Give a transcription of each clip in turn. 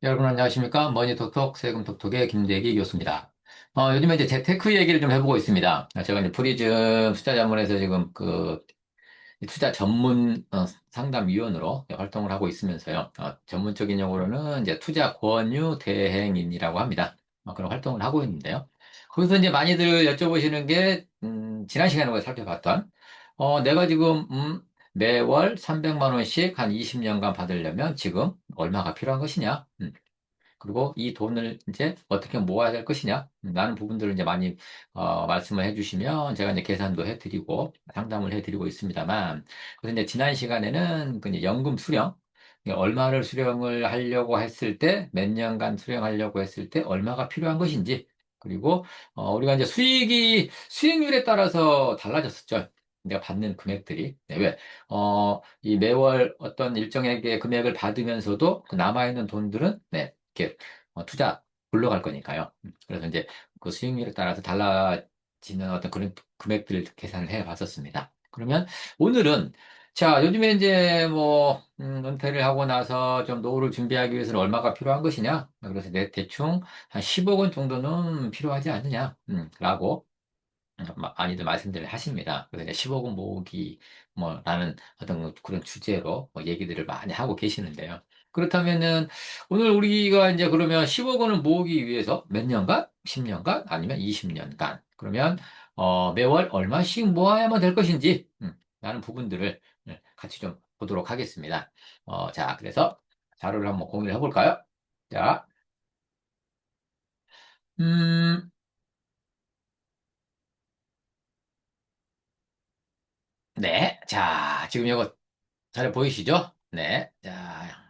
여러분 안녕하십니까? 머니톡톡 세금톡톡의 김대기 교수입니다. 요즘에 이제 재테크 얘기를 좀 해보고 있습니다. 제가 이제 프리즘 투자자문에서 지금 이 투자 전문 상담위원으로 활동을 하고 있으면서요. 전문적인 용어로는 이제 투자 권유 대행인이라고 합니다. 그런 활동을 하고 있는데요. 거기서 이제 많이들 여쭤보시는 게 지난 시간에 우리가 살펴봤던 내가 지금 매월 300만 원씩 한 20년간 받으려면 지금 얼마가 필요한 것이냐? 그리고 이 돈을 이제 어떻게 모아야 될 것이냐? 라는 부분들을 이제 많이, 말씀을 해주시면 제가 이제 계산도 해드리고 상담을 해드리고 있습니다만, 그래서 이제 지난 시간에는 그 이제 연금 수령, 이게 얼마를 수령을 하려고 했을 때, 몇 년간 수령하려고 했을 때 얼마가 필요한 것인지, 그리고, 우리가 이제 수익률에 따라서 달라졌었죠. 내가 받는 금액들이. 네, 왜? 이 매월 어떤 일정액의 금액을 받으면서도 그 남아있는 돈들은, 네, 이렇게 투자 굴러갈 거니까요. 그래서 이제 그 수익률에 따라서 달라지는 어떤 그런 금액들을 계산을 해 봤었습니다. 그러면 오늘은 자, 요즘에 이제 뭐 은퇴를 하고 나서 좀 노후를 준비하기 위해서는 얼마가 필요한 것이냐? 그래서 내 대충 한 10억 원 정도는 필요하지 않느냐? 라고 많이들 말씀들을 하십니다. 그래서 이제 15금 모으기 뭐라는 어떤 그런 주제로 얘기들을 많이 하고 계시는데요. 그렇다면은 오늘 우리가 이제 그러면 15억 원을 모으기 위해서 몇 년간? 10년간? 아니면 20년간? 그러면 매월 얼마씩 모아야만 될 것인지 라는 부분들을 같이 좀 보도록 하겠습니다. 자, 그래서 자료를 한번 공유를 해볼까요? 자, 음, 네. 자, 지금 이거 잘 보이시죠? 네. 자,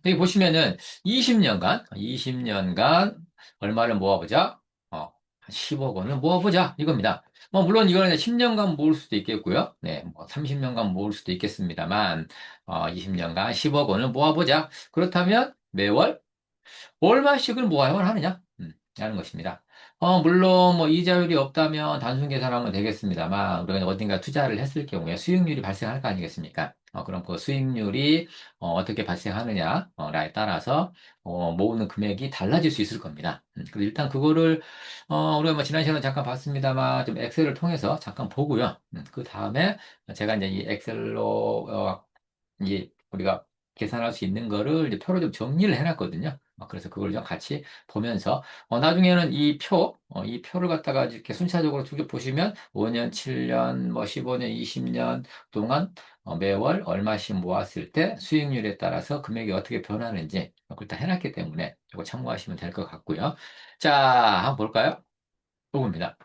여기 보시면은 20년간 얼마를 모아보자? 한 10억 원을 모아보자. 이겁니다. 물론 이거는 10년간 모을 수도 있겠고요. 네, 뭐 30년간 모을 수도 있겠습니다만, 20년간 10억 원을 모아보자. 그렇다면 매월 얼마씩을 모아야만 하느냐? 라는 것입니다. 물론 뭐 이자율이 없다면 단순 계산하면 되겠습니다만 우리가 어딘가 투자를 했을 경우에 수익률이 발생할 거 아니겠습니까? 그럼 그 수익률이 떻게 발생하느냐에 따라서 모으는 금액이 달라질 수 있을 겁니다. 그래서 일단 그거를 우리가 뭐 지난 시간에 잠깐 봤습니다만 좀 엑셀을 통해서 잠깐 보고요. 그 다음에 제가 이제 이 엑셀로 이 우리가 계산할 수 있는 거를 이제 표로 좀 정리를 해놨거든요. 그래서 그걸 좀 같이 보면서 나중에는 이 표를 갖다가 이렇게 순차적으로 쭉 보시면 5년, 7년, 뭐 15년, 20년 동안 매월 얼마씩 모았을 때 수익률에 따라서 금액이 어떻게 변하는지 그걸 다 해놨기 때문에 이거 참고하시면 될 것 같고요. 자, 한번 볼까요? 요겁니다.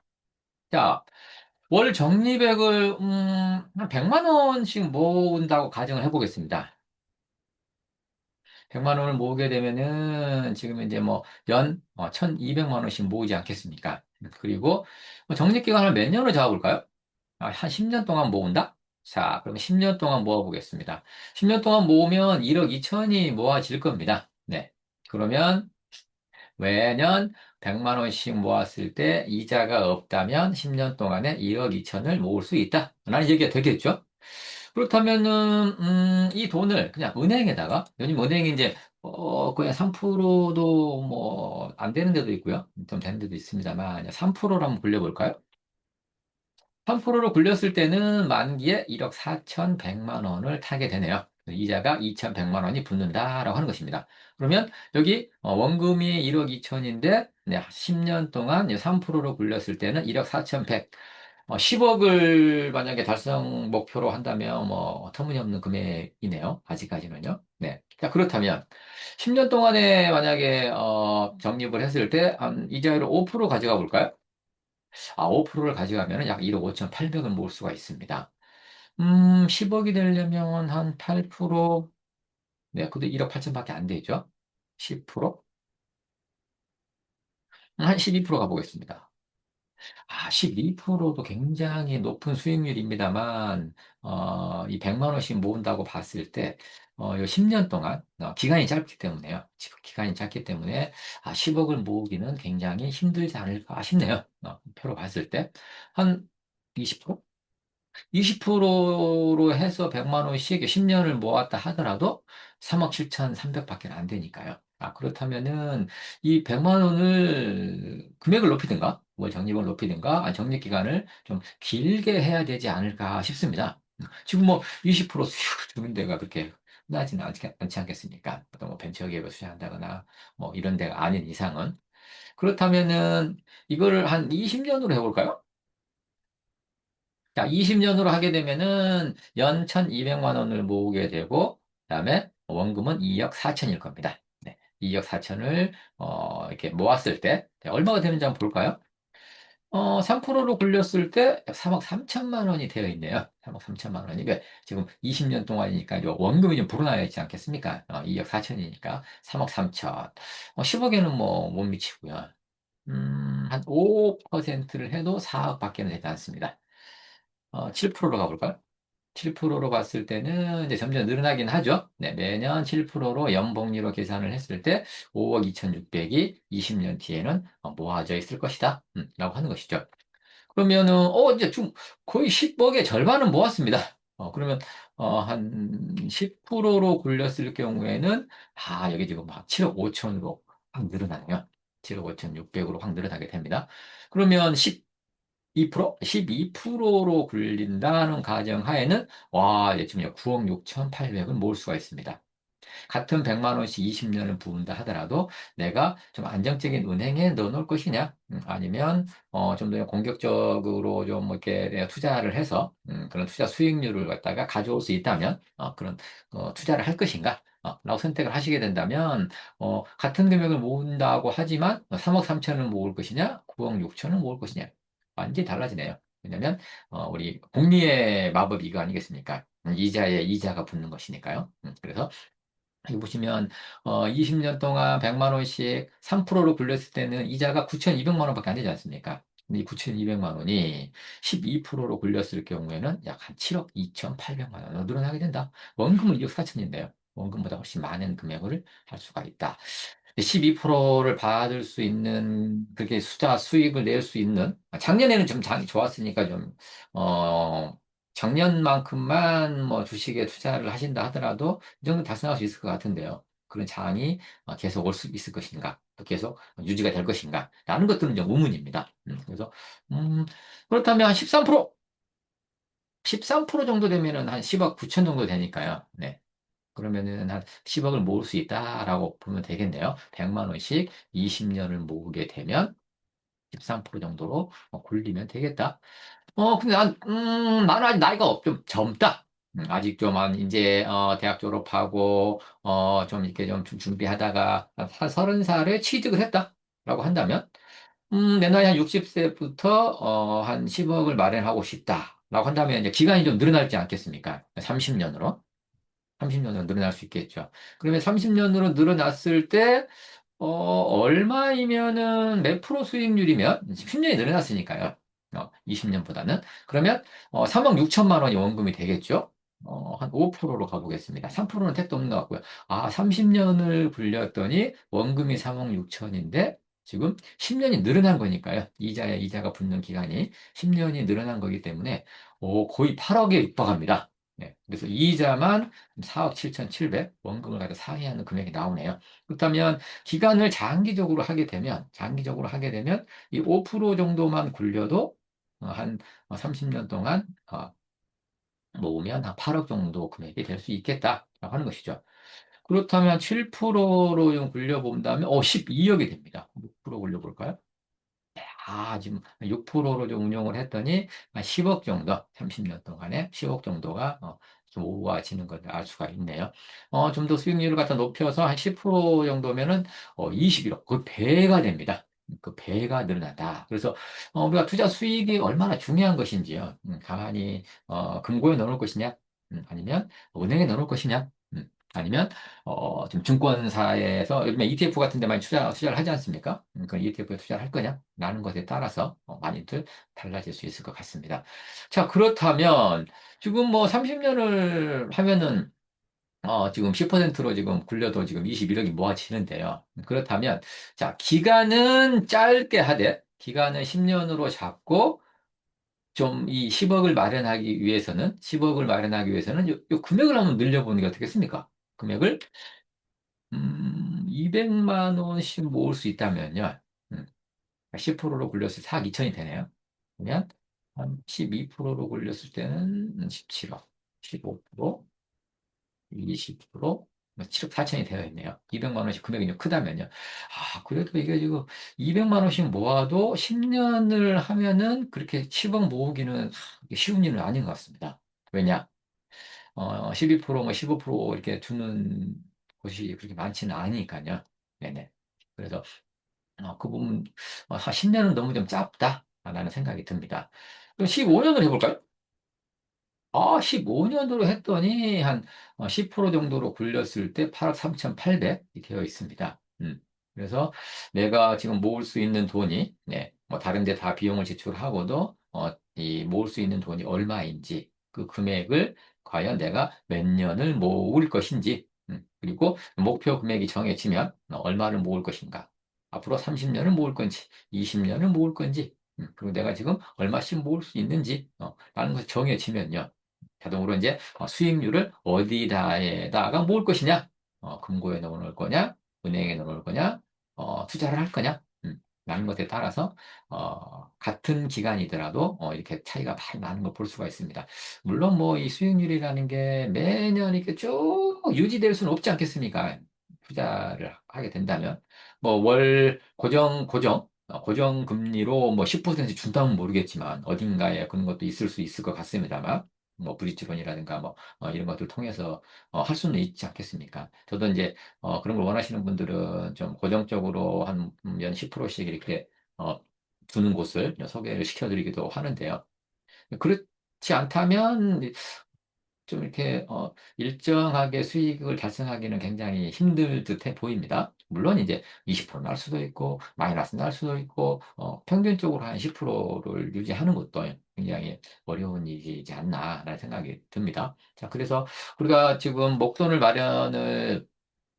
자, 월 적립액을 한 100만 원씩 모은다고 가정을 해보겠습니다. 100만 원을 모으게 되면은 지금 이제 뭐 연 1,200만 원씩 모으지 않겠습니까? 그리고 적립 기간을 몇 년으로 잡아볼까요? 한 10년 동안 모은다? 자, 그럼 10년 동안 모아보겠습니다. 10년 동안 모으면 1억 2천이 모아질 겁니다. 네. 그러면 매년 100만 원씩 모았을 때 이자가 없다면 10년 동안에 1억 2천을 모을 수 있다. 라는 얘기가 되겠죠? 그렇다면은, 이 돈을 그냥 은행에다가, 요즘 은행이 이제, 그냥 3%도 뭐, 안 되는 데도 있고요. 좀 되는 데도 있습니다만, 3%로 한번 굴려볼까요? 3%로 굴렸을 때는 만기에 1억 4,100만 원을 타게 되네요. 이자가 2,100만 원이 붙는다라고 하는 것입니다. 그러면 여기 원금이 1억 2천인데 10년 동안 3%로 굴렸을 때는 1억 4,100, 10억을 만약에 달성 목표로 한다면 뭐 터무니없는 금액이네요. 아직까지는요. 네. 자, 그렇다면 10년 동안에 만약에 적립을 했을 때 한 이자율을 5% 가져가 볼까요? 5%를 가져가면 약 1억 5,800을 모을 수가 있습니다. 10억이 되려면 한 8%, 네, 근데 1억 8천밖에 안 되죠. 10%? 한 12% 가보겠습니다. 12%도 굉장히 높은 수익률입니다만, 이 100만 원씩 모은다고 봤을 때, 이 10년 동안, 기간이 짧기 때문에요. 기간이 짧기 때문에, 10억을 모으기는 굉장히 힘들지 않을까 싶네요. 표로 봤을 때. 한 20%? 20%로 해서 100만 원씩 10년을 모았다 하더라도 3억 7,300밖에 안 되니까요. 그렇다면은 이 100만 원을 금액을 높이든가, 월 적립을 높이든가, 적립 기간을 좀 길게 해야 되지 않을까 싶습니다. 지금 뭐 20% 수익 주는 데가 그렇게 흔하지는 않지 않겠습니까? 어떤 뭐 벤처기업에 투자한다거나 뭐 이런 데가 아닌 이상은. 그렇다면은 이거를 한 20년으로 해볼까요? 자, 20년으로 하게 되면은 연 1,200만 원을 모으게 되고, 그다음에 원금은 2억 4천일 겁니다. 네, 2억 4천을 이렇게 모았을 때 얼마가 되는지 한번 볼까요? 3%로 굴렸을 때 3억 3천만 원이 되어 있네요. 3억 3천만 원이. 왜? 지금 20년 동안이니까 이 원금이 좀 불어나야 있지 않겠습니까? 2억 4천이니까 3억 3천. 10억에는 뭐 못 미치고요. 한 5%를 해도 4억밖에 되지 않습니다. 7%로 가볼까요? 7%로 봤을 때는 이제 점점 늘어나긴 하죠. 네, 매년 7%로 연복리로 계산을 했을 때 5억 2,600이 20년 뒤에는 모아져 있을 것이다. 라고 하는 것이죠. 그러면은, 이제 좀 거의 10억의 절반은 모았습니다. 그러면, 한 10%로 굴렸을 경우에는, 여기 지금 막 7억 5천으로 확 늘어나네요. 7억 5,600으로 확 늘어나게 됩니다. 그러면 2%? 12%로 굴린다는 가정하에는, 와, 이제 지금 9억 6,800을 모을 수가 있습니다. 같은 100만 원씩 20년을 부은다 하더라도 내가 좀 안정적인 은행에 넣어놓을 것이냐, 아니면 좀 더 공격적으로 좀 이렇게 내가 투자를 해서 그런 투자 수익률을 갖다가 가져올 수 있다면 그런 투자를 할 것인가? 라고 선택을 하시게 된다면 같은 금액을 모은다고 하지만 3억 3천을 모을 것이냐, 9억 6천을 모을 것이냐 완전히 달라지네요. 왜냐하면 우리 복리의 마법이 이거 아니겠습니까? 이자에 이자가 붙는 것이니까요. 그래서 여기 보시면 20년 동안 100만 원씩 3%로 굴렸을 때는 이자가 9,200만 원밖에 안 되지 않습니까? 근데 이 9,200만 원이 12%로 굴렸을 경우에는 약 한 7억 2,800만 원으로 늘어나게 된다. 원금은 2억 4천인데요. 원금보다 훨씬 많은 금액을 할 수가 있다. 12%를 받을 수 있는, 그렇게 투자 수익을 낼 수 있는, 작년에는 좀 장이 좋았으니까 좀, 작년만큼만 뭐 주식에 투자를 하신다 하더라도 이 정도 달성할 수 있을 것 같은데요. 그런 장이 계속 올 수 있을 것인가, 또 계속 유지가 될 것인가, 라는 것들은 좀 의문입니다. 그래서, 그렇다면 한 13%? 13% 정도 되면은 한 10억 9천 정도 되니까요. 네. 그러면은 한 10억을 모을 수 있다라고 보면 되겠네요. 100만 원씩 20년을 모으게 되면 13% 정도로 굴리면 되겠다. 근데 나는 아직 나이가 좀 젊다. 아직 좀, 이제, 대학 졸업하고, 좀 이렇게 좀 준비하다가 한 30살에 취직을 했다. 라고 한다면, 내 나이 한 60세부터, 한 10억을 마련하고 싶다. 라고 한다면 이제 기간이 좀 늘어날지 않겠습니까? 30년으로. 30년으로 늘어날 수 있겠죠. 그러면 30년으로 늘어났을 때, 얼마이면은 몇 프로 수익률이면 10년이 늘어났으니까요. 20년보다는. 그러면 3억 6천만 원이 원금이 되겠죠. 한 5%로 가보겠습니다. 3%는 택도 없는 것 같고요. 30년을 굴렸더니 원금이 3억 6천인데 지금 10년이 늘어난 거니까요. 이자에 이자가 붙는 기간이 10년이 늘어난 거기 때문에 거의 8억에 육박합니다. 네, 그래서 이자만 4억 7,700 원금을 가지고 상회하는 금액이 나오네요. 그렇다면 기간을 장기적으로 하게 되면 이 5% 정도만 굴려도 한 30년 동안 모으면 한 8억 정도 금액이 될 수 있겠다라고 하는 것이죠. 그렇다면 7%로 좀 굴려본다면 12억이 됩니다. 6% 굴려볼까요? 지금 6%로 좀 운용을 했더니 한 10억 정도, 30년 동안에 10억 정도가 좀 모아지는 걸 알 수가 있네요. 좀 더 수익률을 갖다 높여서 한 10% 정도면은 21억, 그 배가 됩니다. 그 배가 늘어난다. 그래서 우리가 투자 수익이 얼마나 중요한 것인지요. 가만히 금고에 넣어놓을 것이냐, 아니면 은행에 넣어놓을 것이냐, 아니면 지금 증권사에서 요즘에 ETF 같은 데 많이 투자를 하지 않습니까? 그 ETF에 투자를 할 거냐? 라는 것에 따라서 많이들 달라질 수 있을 것 같습니다. 자, 그렇다면 지금 뭐 30년을 하면은 지금 10%로 지금 굴려도 지금 21억이 모아지는데요. 그렇다면 자, 기간은 짧게 하되 기간은 10년으로 잡고 좀 이 10억을 마련하기 위해서는, 10억을 마련하기 위해서는 요 금액을 한번 늘려보는 게 어떻겠습니까? 금액을, 200만 원씩 모을 수 있다면요. 10%로 굴렸을 때 4억 2천이 되네요. 그러면 한 12%로 굴렸을 때는 17억, 15%, 20%, 7억 4천이 되어 있네요. 200만 원씩 금액이 좀 크다면요. 그래도 이게 지금 200만 원씩 모아도 10년을 하면은 그렇게 10억 모으기는 이게 쉬운 일은 아닌 것 같습니다. 왜냐? 12%, 뭐 15% 이렇게 주는 곳이 그렇게 많지는 않으니까요. 네네. 그래서 그 부분, 한 10년은 너무 좀 짧다라는 생각이 듭니다. 그럼 15년을 해볼까요? 15년으로 했더니 한 10% 정도로 굴렸을 때 8억 3,800이 되어 있습니다. 그래서 내가 지금 모을 수 있는 돈이, 네, 뭐 다른 데 다 비용을 지출하고도, 이 모을 수 있는 돈이 얼마인지, 그 금액을 과연 내가 몇 년을 모을 것인지, 그리고 목표 금액이 정해지면 얼마를 모을 것인가. 앞으로 30년을 모을 건지, 20년을 모을 건지, 그리고 내가 지금 얼마씩 모을 수 있는지, 라는 것이 정해지면요. 자동으로 이제 수익률을 어디다에다가 모을 것이냐, 금고에 넣어놓을 거냐, 은행에 넣어놓을 거냐, 투자를 할 거냐, 라는 것에 따라서 같은 기간이더라도 이렇게 차이가 많이 나는 걸 볼 수가 있습니다. 물론 뭐 이 수익률이라는 게 매년 이렇게 쭉 유지될 수는 없지 않겠습니까? 투자를 하게 된다면 뭐 월 고정 금리로 뭐 10% 준다면 모르겠지만 어딘가에 그런 것도 있을 수 있을 것 같습니다만 뭐 브릿지론이라든가 뭐 이런 것들 통해서 할 수는 있지 않겠습니까? 저도 이제 그런 걸 원하시는 분들은 좀 고정적으로 한 연 10%씩 이렇게 어, 두는 곳을 소개를 시켜드리기도 하는데요. 그렇지 않다면 좀 이렇게 일정하게 수익을 달성하기는 굉장히 힘들 듯해 보입니다. 물론 이제 20% 날 수도 있고 마이너스 날 수도 있고 평균적으로 한 10%를 유지하는 것도 굉장히 어려운 일이지 않나라는 생각이 듭니다. 자, 그래서 우리가 지금 목돈을 마련을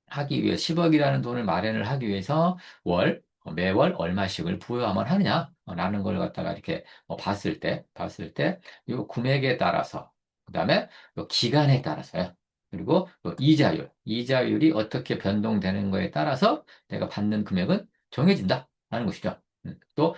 하기 위해 10억이라는 돈을 마련을 하기 위해서 매월 얼마씩을 부여하면 하느냐라는 걸 갖다가 이렇게 봤을 때 이 금액에 따라서 그다음에 요 기간에 따라서요. 그리고 요 이자율이 어떻게 변동되는 거에 따라서 내가 받는 금액은 정해진다라는 것이죠. 또,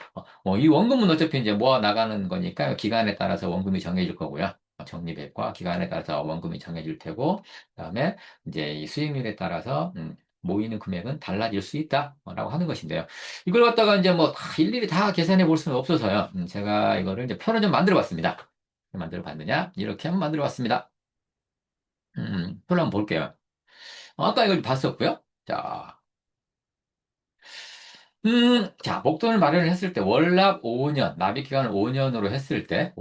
이 원금은 어차피 이제 모아 나가는 거니까 기간에 따라서 원금이 정해질 거고요. 적립액과 기간에 따라서 원금이 정해질 테고, 그다음에 이제 이 수익률에 따라서 모이는 금액은 달라질 수 있다라고 하는 것인데요. 이걸 갖다가 이제 뭐 다 일일이 다 계산해 볼 수는 없어서요. 제가 이거를 이제 표를 좀 만들어 봤습니다. 만들어 봤느냐? 이렇게 한번 만들어 봤습니다. 표를 한번 볼게요. 아까 이걸 봤었고요. 자, 목돈을 마련을 했을 때, 월납 5년, 납입 기간을 5년으로 했을 때,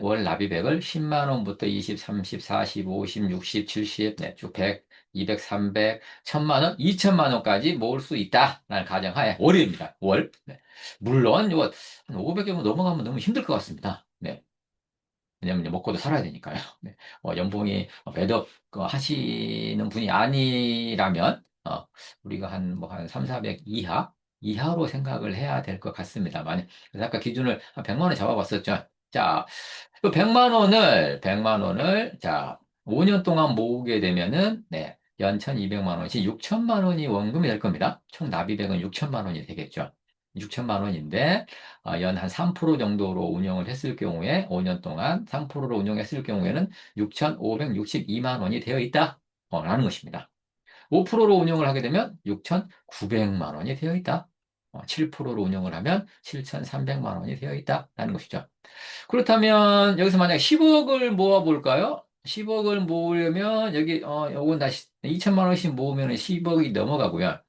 월 납입액을 10만 원부터 20, 30, 40, 50, 60, 70, 네, 쭉 100, 200, 300, 1000만 원, 2000만 원까지 모을 수 있다라는 가정하에, 월입니다. 월. 네. 물론, 이거 한 500 정도 넘어가면 너무 힘들 것 같습니다. 네. 왜냐면 이제 먹고도 살아야 되니까요. 네. 연봉이 매덕 하시는 분이 아니라면, 우리가 한 3, 400 이하로 생각을 해야 될 것 같습니다만. 그래서 아까 기준을 한 100만 원 잡아봤었죠. 자, 그 100만 원을, 자, 5년 동안 모으게 되면은, 네, 연 1200만 원씩 6천만 원이 원금이 될 겁니다. 총 납입액은 6천만 원이 되겠죠. 6천만 원인데, 연 한 3% 정도로 운영을 했을 경우에, 5년 동안 3%로 운영했을 경우에는 6,562만 원이 되어 있다. 라는 것입니다. 5%로 운영을 하게 되면 6,900만 원이 되어 있다. 7%로 운영을 하면 7,300만 원이 되어 있다라는 것이죠. 그렇다면 여기서 만약에 10억을 모아볼까요? 10억을 모으려면 여기 요건 다시 2천만 원씩 모으면 10억이 넘어가고요.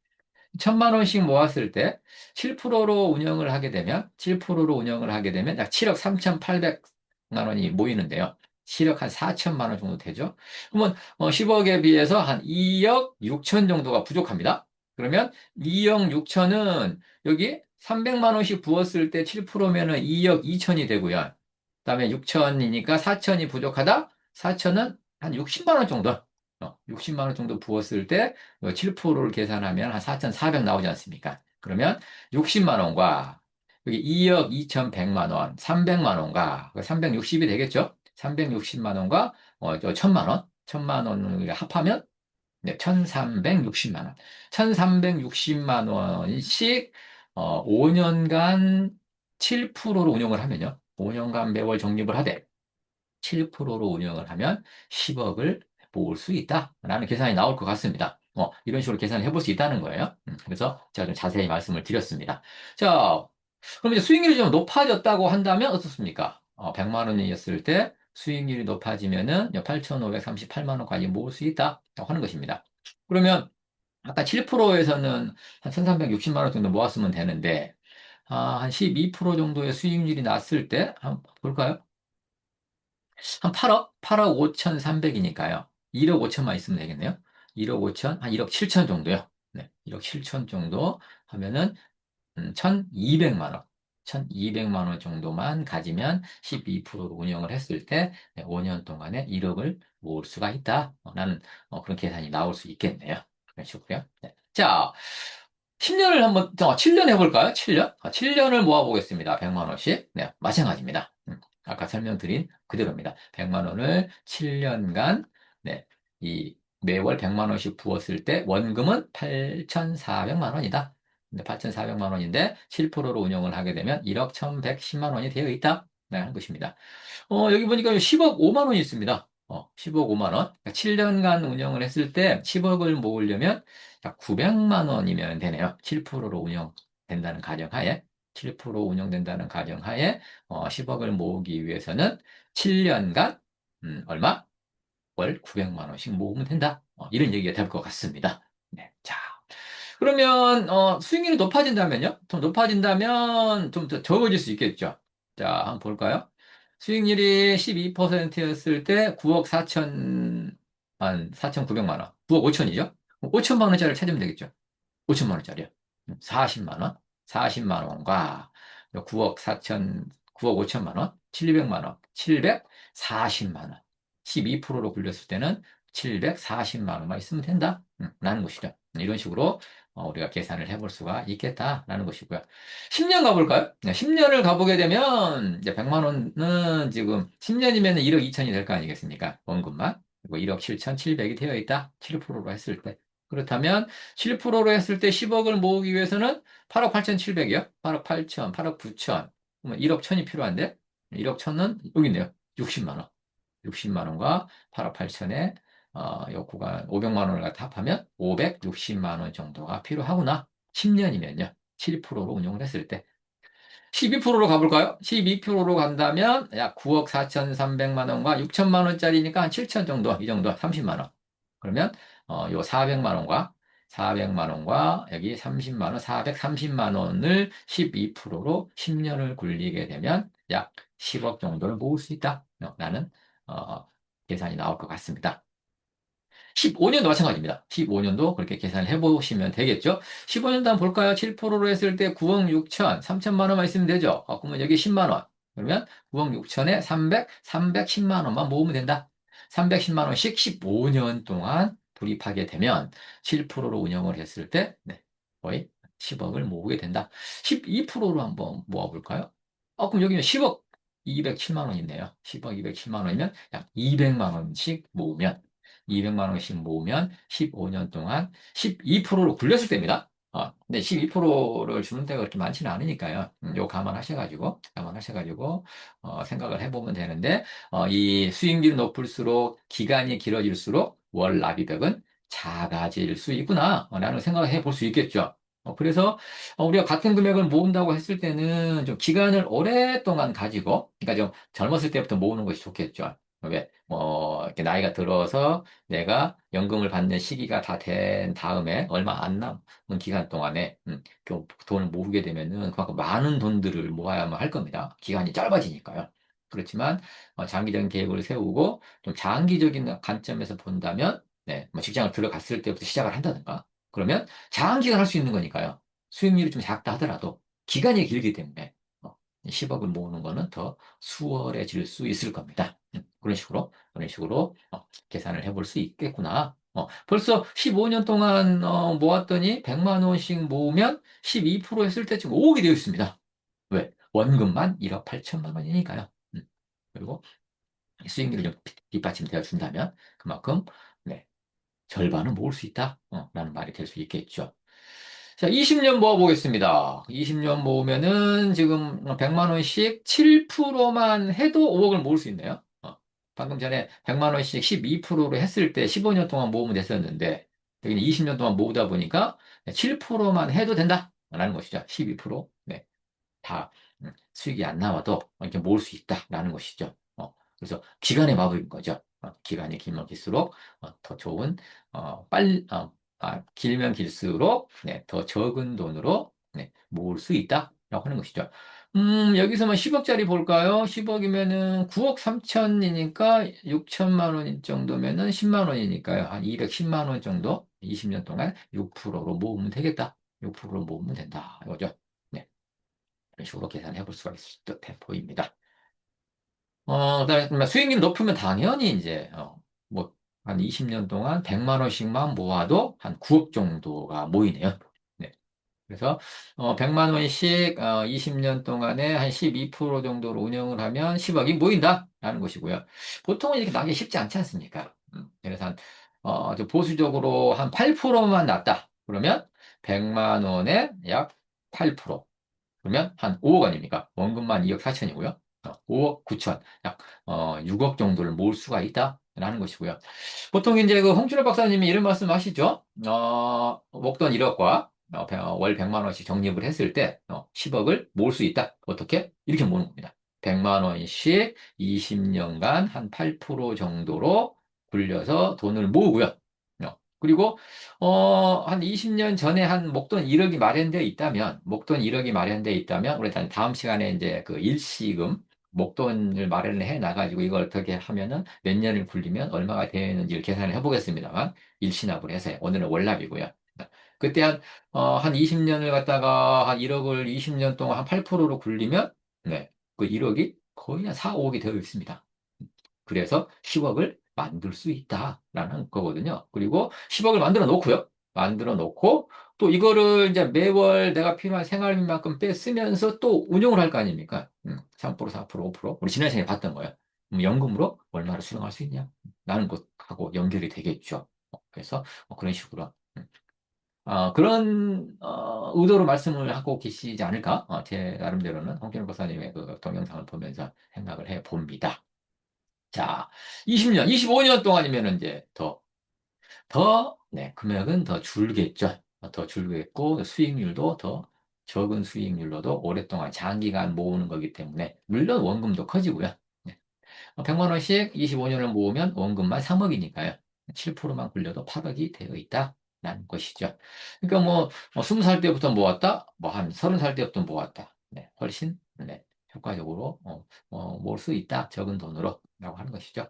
1천만 원씩 모았을 때 7%로 운영을 하게 되면 7%로 운영을 하게 되면 약 7억 3,800만 원이 모이는데요. 7억 한 4천만 원 정도 되죠. 그러면 10억에 비해서 한 2억 6천 정도가 부족합니다. 그러면 2억 6천은 여기 300만 원씩 부었을 때 7%면은 2억 2천이 되고요. 그다음에 6천이니까 4천이 부족하다. 4천은 한 60만 원 정도. 60만 원 정도 부었을 때 7%를 계산하면 한 4,400 나오지 않습니까? 그러면 60만 원과 여기 2억 2,100만 원, 300만 원과 360이 되겠죠? 360만 원과 저 1,000만 원, 1,000만 원을 합하면 네, 1,360만 원. 1,360만 원씩 5년간 7%로 운용을 하면요. 5년간 매월 적립을 하되 7%로 운영을 하면 10억을 모을 수 있다라는 계산이 나올 것 같습니다. 이런 식으로 계산을 해볼 수 있다는 거예요. 그래서 제가 좀 자세히 말씀을 드렸습니다. 자, 그럼 이제 수익률이 좀 높아졌다고 한다면 어떻습니까? 100만 원이었을 때 수익률이 높아지면은 8,538만 원까지 모을 수 있다고 하는 것입니다. 그러면 아까 7%에서는 한 1,360만 원 정도 모았으면 되는데, 한 12% 정도의 수익률이 났을 때, 한번 볼까요? 한 8억? 8억 5,300이니까요. 1억 5천만 있으면 되겠네요. 1억 5천, 한 1억 7천 정도요. 네, 1억 7천 정도 하면은 1,200만 원. 1,200만 원 정도만 가지면 12%로 운영을 했을 때 5년 동안에 1억을 모을 수가 있다. 라는 그런 계산이 나올 수 있겠네요. 그런 식으로요. 네. 자, 10년을 한번, 7년 해볼까요? 7년? 7년을 모아보겠습니다. 100만 원씩. 네, 마찬가지입니다. 아까 설명드린 그대로입니다. 100만 원을 7년간, 네, 매월 100만 원씩 부었을 때 원금은 8,400만 원이다. 근데 8,400만 원인데 7%로 운용을 하게 되면 1억 1,110만 원이 되어 있다. 네, 하는 것입니다. 여기 보니까 10억 5만 원이 있습니다. 10억 5만 원. 그러니까 7년간 운영을 했을 때 10억을 모으려면 약 900만 원이면 되네요. 7%로 운영된다는 가정하에. 7% 운영된다는 가정하에 10억을 모으기 위해서는 7년간 얼마? 월 900만 원씩 모으면 된다. 이런 얘기가 될 것 같습니다. 네. 자, 그러면 수익률이 높아진다면요? 좀 높아진다면 좀 더 적어질 수 있겠죠. 자, 한번 볼까요? 수익률이 12%였을 때 9억 4천, 한 4,900만 원. 9억 5천이죠? 5천만 원짜리를 찾으면 되겠죠. 5천만 원짜리요. 40만 원. 40만 원과 9억 4천, 9억 5천만 원, 700만 원, 740만 원. 12%로 굴렸을 때는 740만 원만 있으면 된다. 라는 것이죠. 이런 식으로 우리가 계산을 해볼 수가 있겠다라는 것이고요. 10년 가볼까요? 10년을 가보게 되면 이제 100만 원은 지금 10년이면 1억 2천이 될 거 아니겠습니까? 원금만. 그리고 1억 7천 7백이 되어 있다. 7%로 했을 때. 그렇다면 7%로 했을 때 10억을 모으기 위해서는 8억 8,700이요? 8억 8천, 8억 9천. 그러면 1억 천이 필요한데 1억 천은 여기 있네요. 60만 원. 60만 원과 8억 8천에 요 구간 500만 원을 갖다 합하면 560만 원 정도가 필요하구나. 10년이면요. 7%로 운용을 했을 때. 12%로 가볼까요? 12%로 간다면 약 9억 4,300만 원과 6천만 원짜리니까 한 7천 정도, 이 정도, 30만 원. 그러면 요 400만 원과 400만 원과 여기 30만 원, 430만 원을 12%로 10년을 굴리게 되면 약 10억 정도를 모을 수 있다. 라는 계산이 나올 것 같습니다. 15년도 마찬가지입니다. 15년도 그렇게 계산을 해보시면 되겠죠. 15년도 한번 볼까요? 7%로 했을 때 9억 6천, 3천만 원만 있으면 되죠. 그러면 여기 10만 원. 그러면 9억 6천에 310만 원만 모으면 된다. 310만 원씩 15년 동안 불입하게 되면 7%로 운영을 했을 때 네, 거의 10억을 모으게 된다. 12%로 한번 모아볼까요? 그럼 여기는 10억 207만 원이네요. 10억 207만 원이면 약 200만 원씩 모으면 200만 원씩 모으면 15년 동안 12%로 굴렸을 때입니다. 근데 12%를 주는 데가 그렇게 많지는 않으니까요. 요 감안하셔가지고, 생각을 해보면 되는데, 이 수익률이 높을수록 기간이 길어질수록 월 납입액은 작아질 수 있구나, 라는 생각을 해볼 수 있겠죠. 그래서 우리가 같은 금액을 모은다고 했을 때는 좀 기간을 오랫동안 가지고, 그러니까 좀 젊었을 때부터 모으는 것이 좋겠죠. 왜? 이렇게 나이가 들어서 내가 연금을 받는 시기가 다 된 다음에 얼마 안 남은 기간 동안에 좀 돈을 모으게 되면은 그만큼 많은 돈들을 모아야만 할 겁니다. 기간이 짧아지니까요. 그렇지만 장기적인 계획을 세우고 좀 장기적인 관점에서 본다면 네, 뭐 직장을 들어갔을 때부터 시작을 한다든가 그러면 장기간 할 수 있는 거니까요. 수익률이 좀 작다 하더라도 기간이 길기 때문에 10억을 모으는 거는 더 수월해질 수 있을 겁니다. 그런 식으로 계산을 해볼 수 있겠구나. 벌써 15년 동안 모았더니 100만 원씩 모으면 12% 했을 때 지금 5억이 되어 있습니다. 왜? 원금만 1억 8천만 원이니까요. 그리고 수익률이 좀 뒷받침되어 준다면 그만큼 네, 절반은 모을 수 있다. 라는 말이 될 수 있겠죠. 자, 20년 모아보겠습니다. 20년 모으면은 지금 100만 원씩 7%만 해도 5억을 모을 수 있네요. 방금 전에 100만 원씩 12%로 했을 때 15년 동안 모으면 됐었는데, 여기는 20년 동안 모으다 보니까 7%만 해도 된다. 라는 것이죠. 12%. 네. 다 수익이 안 나와도 이렇게 모을 수 있다라는 것이죠. 그래서 기간의 마법인 거죠. 기간이 길면 길수록 더 좋은 길면 길수록 네, 더 적은 돈으로 네, 모을 수 있다라고 하는 것이죠. 여기서만 10억짜리 볼까요? 10억이면은 9억 3천이니까 6천만 원 정도면은 10만 원이니까요. 한 210만 원 정도 20년 동안 6%로 모으면 되겠다. 6%로 모으면 된다. 이거죠. 네. 이런 식으로 계산해 볼 수가 있을 듯해 보입니다. 그다음에 수익률 높으면 당연히 이제, 뭐, 한 20년 동안 100만 원씩만 모아도 한 9억 정도가 모이네요. 네. 그래서, 100만 원씩, 20년 동안에 한 12% 정도로 운영을 하면 10억이 모인다라는 것이고요. 보통은 이렇게 나기 쉽지 않지 않습니까? 그래서 좀 보수적으로 한 8%만 났다. 그러면 100만 원에 약 8%. 그러면 한 5억 아닙니까? 원금만 2억 4천이고요. 5억 9천, 약 6억 정도를 모을 수가 있다라는 것이고요. 보통 이제 그 홍준호 박사님이 이런 말씀 하시죠. 목돈 1억과 월 100만 원씩 적립을 했을 때 10억을 모을 수 있다. 어떻게? 이렇게 모으는 겁니다. 100만 원씩 20년간 한 8% 정도로 굴려서 돈을 모으고요. 그리고 한 20년 전에 한 목돈 1억이 마련되어 있다면, 목돈 1억이 마련되어 있다면, 우리 다음 시간에 이제 그 일시금, 목돈을 마련해 놔가지고 이걸 어떻게 하면은 몇 년을 굴리면 얼마가 되는지를 계산을 해보겠습니다만, 일시납을 해서요. 오늘은 월납이고요. 그때 한 20년을 갖다가 한 1억을 20년 동안 한 8%로 굴리면, 네, 그 1억이 거의 한 4, 5억이 되어 있습니다. 그래서 10억을 만들 수 있다라는 거거든요. 그리고 10억을 만들어 놓고요. 만들어 놓고 또 이거를 이제 매월 내가 필요한 생활비만큼 빼 쓰면서 또 운용을 할 거 아닙니까? 3%, 4%, 5%. 우리 지난 시간에 봤던 거예요. 연금으로 얼마를 수령할 수 있냐? 라는 것하고 연결이 되겠죠. 그래서 그런 식으로 그런 의도로 말씀을 하고 계시지 않을까? 제 나름대로는 홍준호 박사님의 그 동영상을 보면서 생각을 해 봅니다. 자, 20년, 25년 동안이면 이제 네, 금액은 더 줄겠죠. 더 줄겠고, 수익률도 더 적은 수익률로도 오랫동안 장기간 모으는 거기 때문에, 물론 원금도 커지고요. 네. 100만 원씩 25년을 모으면 원금만 3억이니까요. 7%만 굴려도 8억이 되어 있다. 라는 것이죠. 그러니까 뭐, 20살 때부터 모았다? 뭐, 한 30살 때부터 모았다. 네, 훨씬, 네, 효과적으로, 모을 수 있다. 적은 돈으로. 라고 하는 것이죠.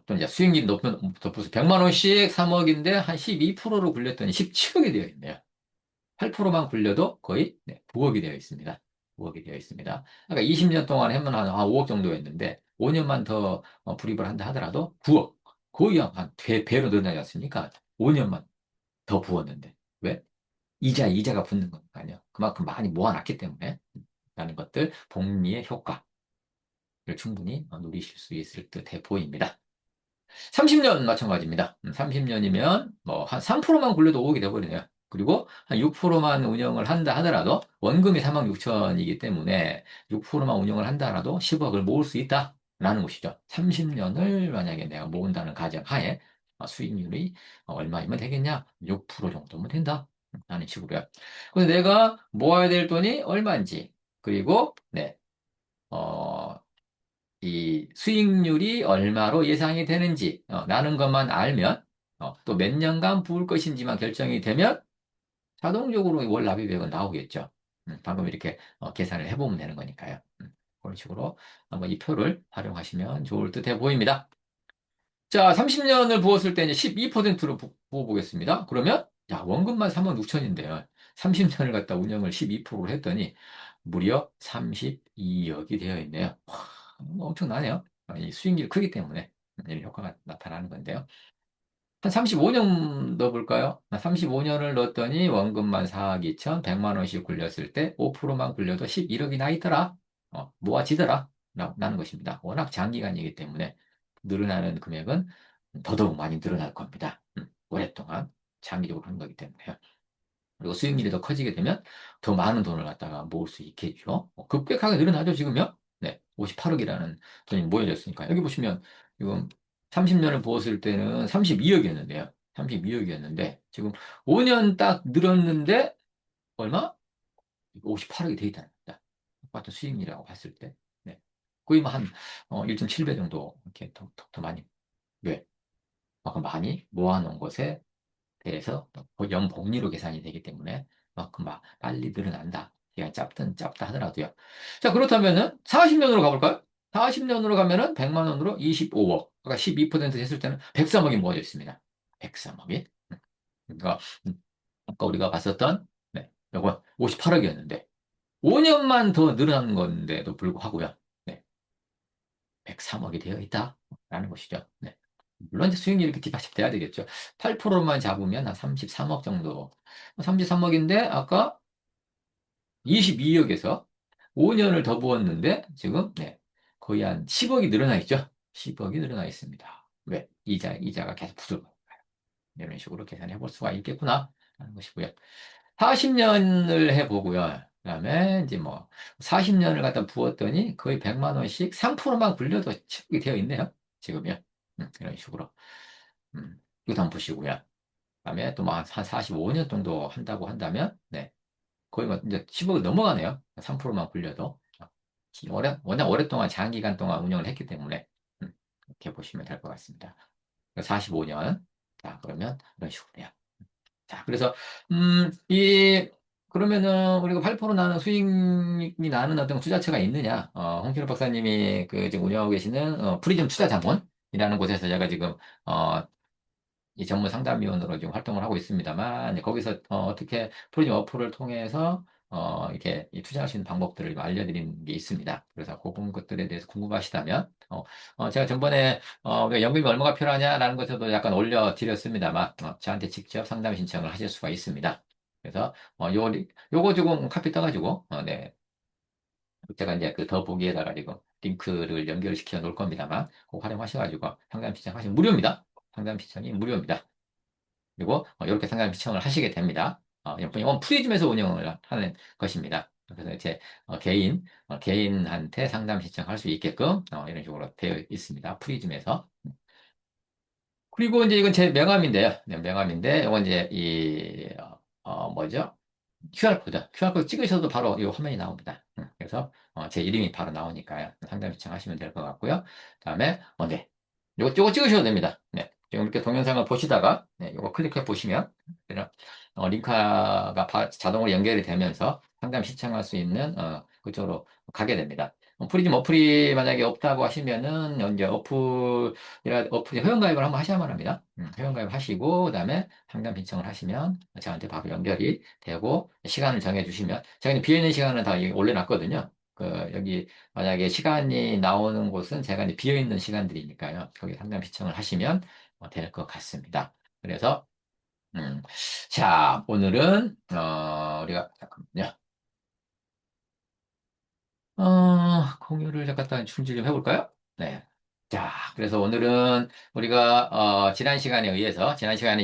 또 이제 수익률이 높으면 덧붙여 100만 원씩 3억인데 한 12%로 굴렸더니 17억이 되어 있네요. 8%만 굴려도 거의 네, 9억이 되어 있습니다. 9억이 되어 있습니다. 그러니까 20년 동안 하면 한 5억 정도였는데 5년만 더 불입을 한다 하더라도 9억. 거의 한 배로 늘어나지 않습니까? 5년만 더 부었는데. 왜? 이자가 붙는 거니까요. 그만큼 많이 모아놨기 때문에. 라는 것들, 복리의 효과를 충분히 누리실 수 있을 듯해 보입니다. 30년 마찬가지입니다. 30년이면 뭐 한 3%만 굴려도 5억이 돼버리네요. 그리고 한 6%만 운영을 한다 하더라도 원금이 3억 6천이기 때문에 6%만 운영을 한다 하더라도 10억을 모을 수 있다라는 것이죠. 30년을 만약에 내가 모은다는 가정하에 수익률이 얼마이면 되겠냐? 6% 정도면 된다. 라는 식으로요. 그래서 내가 모아야 될 돈이 얼마인지 그리고 네. 어, 이 수익률이 얼마로 예상이 되는지 라는 것만 알면 또 몇 년간 부을 것인지만 결정이 되면 자동적으로 월 납입액은 나오겠죠. 방금 이렇게 계산을 해보면 되는 거니까요. 그런 식으로 한번 이 표를 활용하시면 좋을 듯해 보입니다. 자, 30년을 부었을 때 이제 12%로 부어보겠습니다. 그러면 야, 원금만 3억 6천인데요. 30년을 갖다 운영을 12%로 했더니 무려 32억이 되어 있네요. 엄청나네요. 이 수익률이 크기 때문에 이런 효과가 나타나는 건데요. 한 35년 넣어볼까요? 35년을 넣었더니 원금만 4억 2천, 100만 원씩 굴렸을 때 5%만 굴려도 11억이 나 있더라. 모아지더라. 라는 것입니다. 워낙 장기간이기 때문에 늘어나는 금액은 더더욱 많이 늘어날 겁니다. 오랫동안 장기적으로 하는 거기 때문에요. 그리고 수익률이 더 커지게 되면 더 많은 돈을 갖다가 모을 수 있겠죠. 급격하게 늘어나죠, 지금요? 네, 58억이라는 돈이 모여졌으니까. 여기 보시면, 지금 30년을 부었을 때는 32억이었는데요. 32억이었는데, 지금 5년 딱 늘었는데, 얼마? 58억이 돼 있다는 겁니다. 똑같은 수익률이라고 봤을 때. 네. 거의 뭐 한, 1.7배 정도, 이렇게 더 많이, 네. 만큼 많이 모아놓은 것에 대해서 연복리로 계산이 되기 때문에 그만큼 막 빨리 늘어난다. 시간이 짧다 하더라도요. 자, 그렇다면은 40년으로 가볼까요? 40년으로 가면은 100만 원으로 25억. 아까 12% 했을 때는 103억이 모아져 있습니다. 103억이. 그러니까 아까 우리가 봤었던 네, 요거 58억이었는데 5년만 더 늘어난 건데도 불구하고요. 네, 103억이 되어 있다라는 것이죠. 네. 물론 이제 수익률이 이렇게 뒷받침 돼야 되겠죠. 8%만 잡으면 한 33억 정도. 33억인데 아까 22억에서 5년을 더 부었는데 지금 네, 거의 한 10억이 늘어나 있죠. 10억이 늘어나 있습니다. 왜? 이자가 계속 부족해요. 이런 식으로 계산해 볼 수가 있겠구나 하는 것이고요. 40년을 해보고요. 그다음에 이제 뭐 40년을 갖다 부었더니 거의 100만 원씩 3%만 굴려도 10억이 되어 있네요. 지금요. 이런 식으로. 이것도 한번 보시고요. 그다음에 또 뭐 한 45년 정도 한다고 한다면, 네. 거의 뭐 이제 10억이 넘어가네요. 3%만 굴려도. 워낙 오랫동안 장기간 동안 운영을 했기 때문에, 이렇게 보시면 될 것 같습니다. 45년. 자, 그러면 이런 식으로요. 자, 그래서, 그러면은 우리가 8% 나는 수익이 나는 어떤 투자처가 있느냐? 홍준호 박사님이 그 지금 운영하고 계시는 프리즘 투자자문이라는 곳에서 제가 지금 어, 이 전문 상담위원으로 지금 활동을 하고 있습니다만, 이제 거기서 떻게 프로젝트 어플을 통해서 이렇게 이 투자할 수 있는 방법들을 좀 알려드리는 게 있습니다. 그래서 그런 것들에 대해서 궁금하시다면, 제가 전번에 우리가 연금이 얼마가 필요하냐라는 것에도 약간 올려드렸습니다만, 저한테 직접 상담 신청을 하실 수가 있습니다. 그래서 요거 조금 카피 떠가지고, 네, 제가 이제 그 더보기에다가 지금 링크를 연결시켜 놓을 겁니다만, 꼭 활용하셔가지고 상담 신청하시면 무료입니다. 상담 신청이 무료입니다. 그리고 이렇게 상담 신청을 하시게 됩니다. 이건 프리즘에서 운영을 하는 것입니다. 그래서 제 개인한테 상담 신청할 수 있게끔 이런 식으로 되어 있습니다. 프리즘에서. 그리고 이제 이건 제 명함인데요. 네, 명함인데 이건 이제 뭐죠? QR코드 찍으셔도 바로 이 화면이 나옵니다. 그래서 제 이름이 바로 나오니까요. 상담 신청하시면 될 것 같고요. 그다음에 네. 요거 찍으셔도 됩니다. 네. 지금 이렇게 동영상을 보시다가 네, 요거 클릭해 보시면 그냥 링크가 자동으로 연결이 되면서 상담 신청할 수 있는 그쪽으로 가게 됩니다. 프리즘 어플이 만약에 없다고 하시면은 이제 어플 회원가입을 한번 하셔야만 합니다. 회원가입 하시고 그다음에 상담 신청을 하시면 저한테 바로 연결이 되고 시간을 정해 주시면 제가 이제 비어있는 시간은 다 올려놨거든요. 여기 만약에 시간이 나오는 곳은 제가 이제 비어있는 시간들이니까요. 거기 상담 신청을 하시면 될 것 같습니다. 그래서 자 오늘은 우리가 잠깐만요. 공유를 잠깐 중지 좀 해볼까요? 네. 자, 그래서 오늘은 우리가, 지난 시간에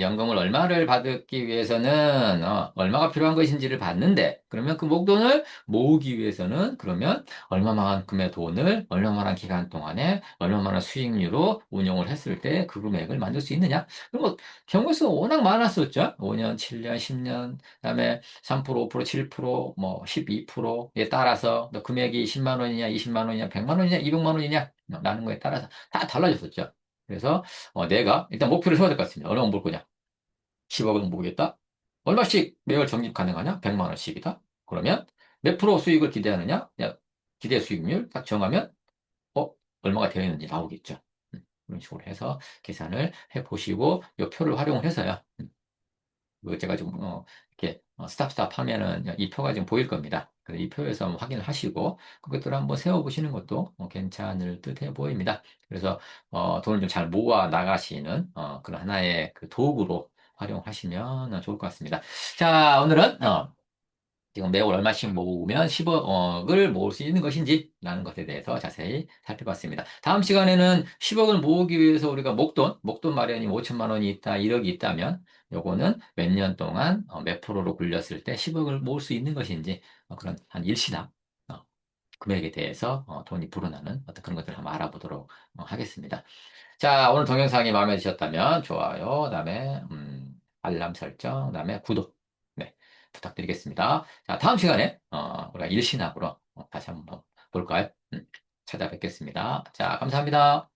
연금을 얼마를 받기 위해서는, 얼마가 필요한 것인지를 봤는데, 그러면 그 목돈을 모으기 위해서는, 그러면 얼마만큼의 돈을, 얼마만한 기간 동안에, 얼마만한 수익률로 운용을 했을 때 그 금액을 만들 수 있느냐? 그럼 뭐, 경우 수가 워낙 많았었죠? 5년, 7년, 10년, 그다음에 3%, 5%, 7%, 뭐 12%에 따라서 너 금액이 10만 원이냐, 20만 원이냐, 100만 원이냐, 200만 원이냐 라는 거에 따라서 다 달라졌었죠. 그래서 내가 일단 목표를 세워야 될 것 같습니다. 얼마 모을 거냐? 10억을 모으겠다? 얼마씩 매월 적립 가능하냐? 100만 원씩이다? 그러면 몇 프로 수익을 기대하느냐? 그냥 기대 수익률 딱 정하면 어, 얼마가 되어 있는지 나오겠죠. 그런 식으로 해서 계산을 해 보시고 이 표를 활용을 해서요. 제가 좀 이렇게 스탑 하면은 이 표가 지금 보일 겁니다. 그래서 이 표에서 한번 확인을 하시고 그것들을 한번 세워보시는 것도 괜찮을 듯해 보입니다. 그래서 돈을 좀 잘 모아 나가시는 그런 하나의 그 도구로 활용하시면 좋을 것 같습니다. 자, 오늘은 지금 매월 얼마씩 모으면 10억을 모을 수 있는 것인지 라는 것에 대해서 자세히 살펴봤습니다. 다음 시간에는 10억을 모으기 위해서 우리가 목돈 마련이 5천만 원이 있다, 1억이 있다면 요거는 몇 년 동안 몇 프로로 굴렸을 때 10억을 모을 수 있는 것인지 그런 한 일시납 금액에 대해서 돈이 불어나는 어떤 그런 것들을 한번 알아보도록 하겠습니다. 자, 오늘 동영상이 마음에 드셨다면 좋아요, 그다음에 알람 설정, 그다음에 구독, 네, 부탁드리겠습니다. 자, 다음 시간에 우리가 일신학으로 다시 한번 볼까요? 찾아뵙겠습니다. 자, 감사합니다.